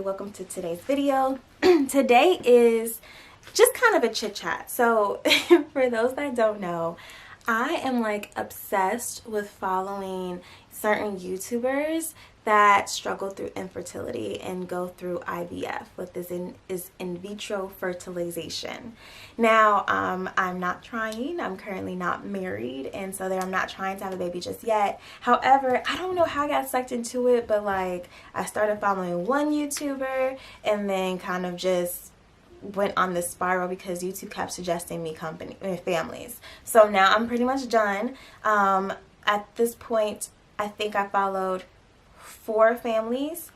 welcome to today's video. Today is just kind of a chit chat. So for those that don't know, I am like obsessed with following certain YouTubers that struggle through infertility and go through IVF, what this is in vitro fertilization. Now, I'm not trying. I'm currently not married, and so I'm not trying to have a baby just yet. However, I don't know how I got sucked into it, but like I started following one YouTuber and then kind of just went on this spiral because YouTube kept suggesting me families. So now I'm pretty much done. At this point, I think I followed 4 families.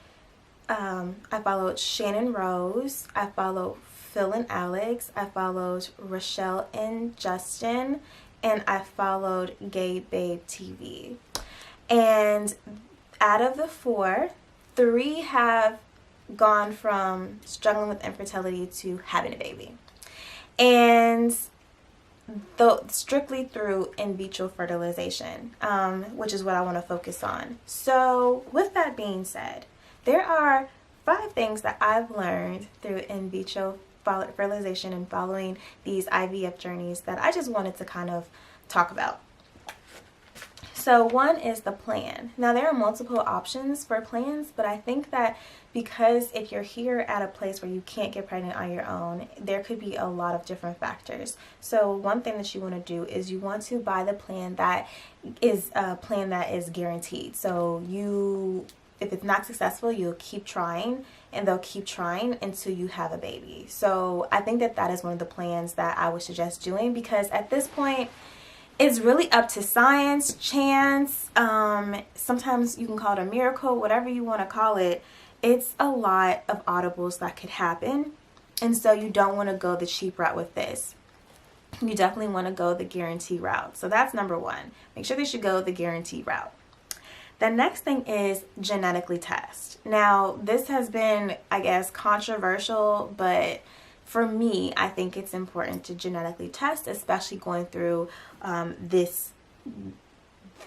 I followed Shannon Rose, I followed Phil and Alex, I followed Rochelle and Justin, and I followed Gay Babe TV. And out of the 4, 3 have gone from struggling with infertility to having a baby. And strictly through in vitro fertilization, which is what I want to focus on. So with that being said, there are 5 things that I've learned through in vitro fertilization and following these IVF journeys that I just wanted to kind of talk about. So one is the plan. Now there are multiple options for plans, but I think that because if you're here at a place where you can't get pregnant on your own, there could be a lot of different factors. So one thing that you want to do is you want to buy the plan that is a plan that is guaranteed. So if it's not successful, you'll keep trying, and they'll keep trying until you have a baby. So I think that is one of the plans that I would suggest doing, because at this point, it's really up to science, chance, sometimes you can call it a miracle, whatever you want to call it. It's a lot of audibles that could happen, and so you don't want to go the cheap route with this. You definitely want to go the guarantee route. So that's number 1. Make sure that you go the guarantee route. The next thing is genetically test. Now, this has been, I guess, controversial, but for me, I think it's important to genetically test, especially going through these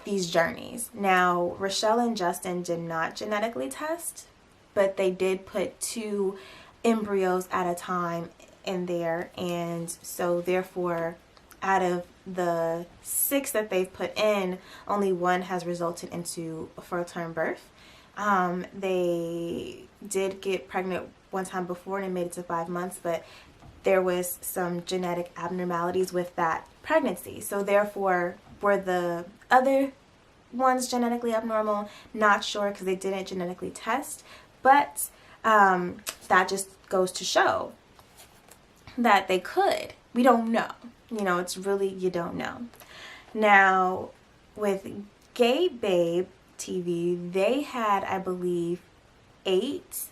journeys. Now, Rochelle and Justin did not genetically test, but they did put 2 embryos at a time in there, and so therefore, out of the 6 that they've put in, only 1 has resulted into a full-term birth. They did get pregnant one time before and it made it to 5 months, but there was some genetic abnormalities with that pregnancy. So therefore, were the other ones genetically abnormal? Not sure, because they didn't genetically test, but that just goes to show that they could. We don't know. It's really, you don't know. Now, with Gay Babe TV, they had, I believe, 8,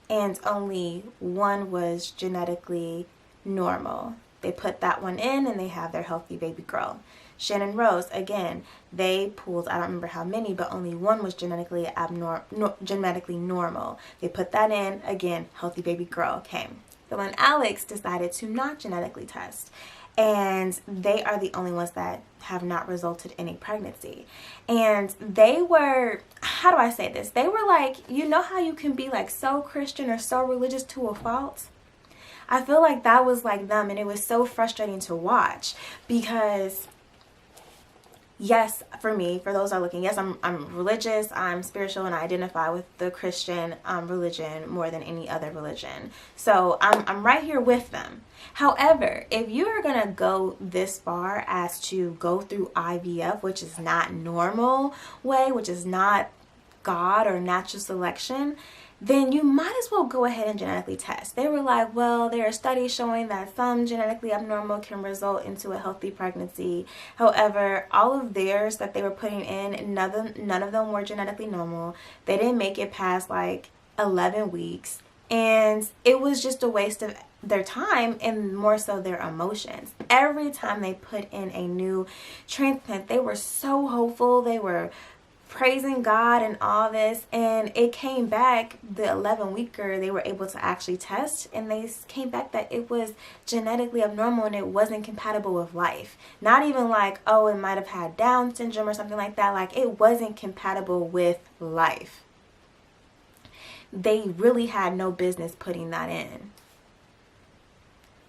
and only 1 was genetically normal. They put that one in and they have their healthy baby girl. Shannon Rose, again, they pulled, I don't remember how many, but only 1 was genetically normal. They put that in, again, healthy baby girl came. So when Alex decided to not genetically test, and they are the only ones that have not resulted in a pregnancy. And they were, how do I say this? They were like, you know how you can be like so Christian or so religious to a fault? I feel like that was like them, and it was so frustrating to watch, because yes, for me, for those that are looking, yes, I'm religious, I'm spiritual, and I identify with the Christian religion more than any other religion. So I'm right here with them. However, if you are going to go this far as to go through IVF, which is not normal way, which is not God or natural selection, then you might as well go ahead and genetically test. They were like, well, there are studies showing that some genetically abnormal can result into a healthy pregnancy. However, all of theirs that they were putting in, none of them were genetically normal. They didn't make it past like 11 weeks. And it was just a waste of their time and more so their emotions. Every time they put in a new transplant, they were so hopeful. They were praising God and all this, and it came back, the 11-weeker, they were able to actually test, and they came back that it was genetically abnormal and it wasn't compatible with life. Not even like, oh, it might have had Down syndrome or something like that. Like, it wasn't compatible with life. they really had no business putting that in.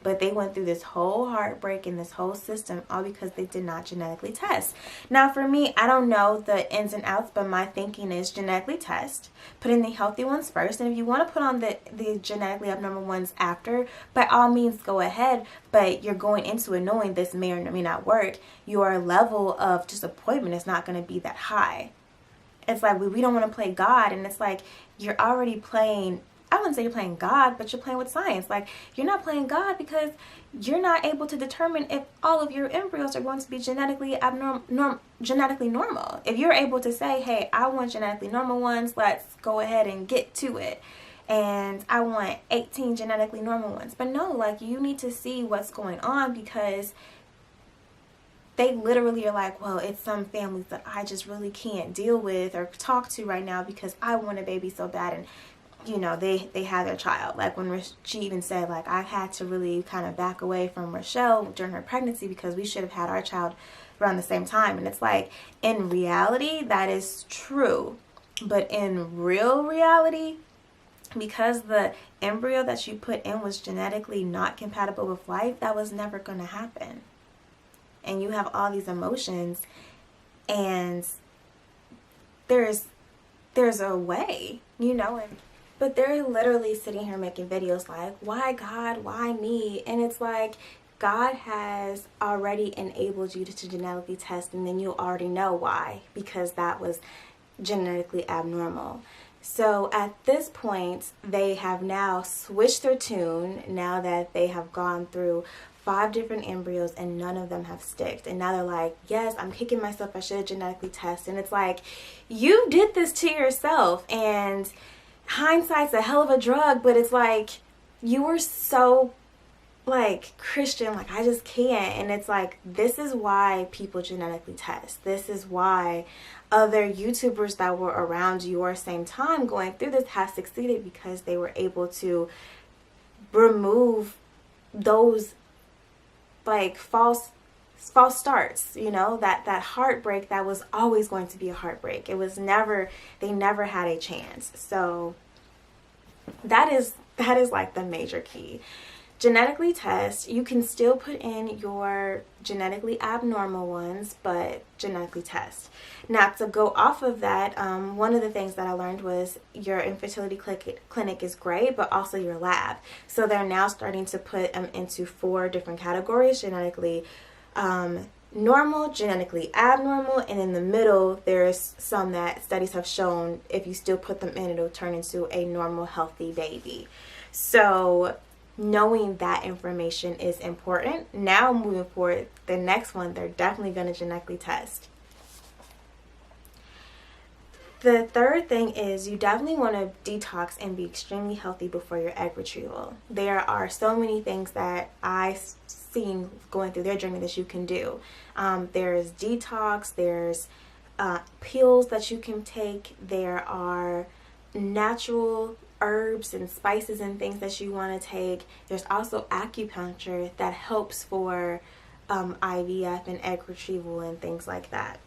But they went through this whole heartbreak and this whole system all because they did not genetically test. Now, for me, I don't know the ins and outs, but my thinking is genetically test. Put in the healthy ones first. And if you want to put on the genetically abnormal ones after, by all means, go ahead. But you're going into it knowing this may or may not work. Your level of disappointment is not going to be that high. It's like we don't want to play God. And it's like you're already playing, I wouldn't say you're playing God, but you're playing with science. Like, you're not playing God because you're not able to determine if all of your embryos are going to be genetically normal. If you're able to say, hey, I want genetically normal ones, let's go ahead and get to it. And I want 18 genetically normal ones. But no, like, you need to see what's going on, because they literally are like, well, it's some families that I just really can't deal with or talk to right now because I want a baby so bad. And you know, they had their child. Like when she even said, like, I had to really kind of back away from Rochelle during her pregnancy because we should have had our child around the same time. And it's like, in reality, that is true. But in real reality, because the embryo that you put in was genetically not compatible with life, that was never going to happen. And you have all these emotions, and there's a way, you know, but they're literally sitting here making videos like, why God, why me? And it's like, God has already enabled you to genetically test, and then you already know why, because that was genetically abnormal. So at this point, they have now switched their tune now that they have gone through 5 different embryos and none of them have sticked. And now they're like, yes, I'm kicking myself, I should have genetically tested. And it's like, you did this to yourself, and hindsight's a hell of a drug, but it's like, you were so like Christian, like, I just can't. And it's like, this is why people genetically test. This is why other YouTubers that were around your same time going through this have succeeded, because they were able to remove those like false starts, you know, that heartbreak that was always going to be a heartbreak. It was never, they never had a chance. So that is like the major key. Genetically test. You can still put in your genetically abnormal ones, but genetically test. Now, to go off of that, one of the things that I learned was your infertility clinic is great, but also your lab. So they're now starting to put them into 4 different categories: genetically normal, genetically abnormal, and in the middle there's some that studies have shown if you still put them in, it'll turn into a normal, healthy baby. So knowing that information is important. Now moving forward, the next one, they're definitely going to genetically test. The third thing is you definitely want to detox and be extremely healthy before your egg retrieval. There are so many things that I've seen going through their journey that you can do. There's detox, there's pills that you can take, there are natural herbs and spices and things that you want to take. There's also acupuncture that helps for IVF and egg retrieval and things like that.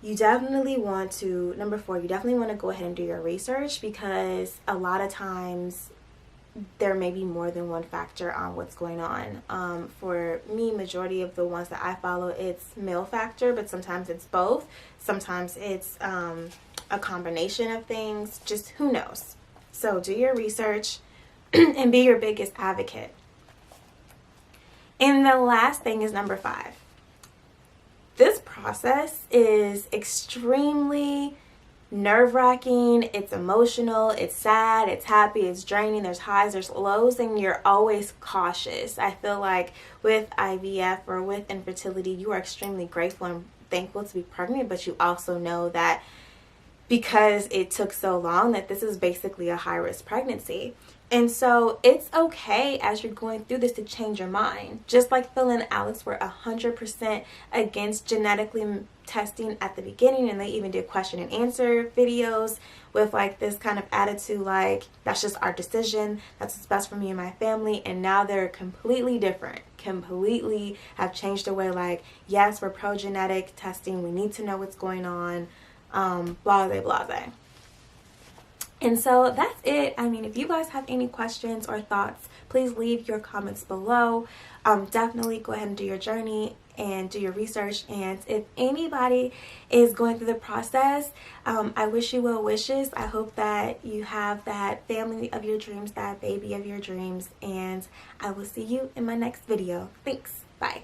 You definitely want to, number 4, you definitely want to go ahead and do your research, because a lot of times there may be more than one factor on what's going on. For me, majority of the ones that I follow, it's male factor, but sometimes it's both. Sometimes it's a combination of things, just who knows. So do your research and be your biggest advocate. And the last thing is number 5. This process is extremely nerve-wracking, it's emotional, it's sad, it's happy, it's draining, there's highs, there's lows, and you're always cautious. I feel like with IVF or with infertility, you are extremely grateful and thankful to be pregnant, but you also know that because it took so long, that this is basically a high-risk pregnancy. And so it's okay as you're going through this to change your mind. Just like Phil and Alex were 100% against genetically testing at the beginning, and they even did question and answer videos with like this kind of attitude like, that's just our decision, that's what's best for me and my family. And now they're completely different, completely have changed their way, like, yes, we're pro-genetic testing, we need to know what's going on, blase blase. And so that's it. I mean, if you guys have any questions or thoughts, please leave your comments below. Definitely go ahead and do your journey and do your research. And if anybody is going through the process, I wish you well wishes. I hope that you have that family of your dreams, that baby of your dreams. And I will see you in my next video. Thanks. Bye.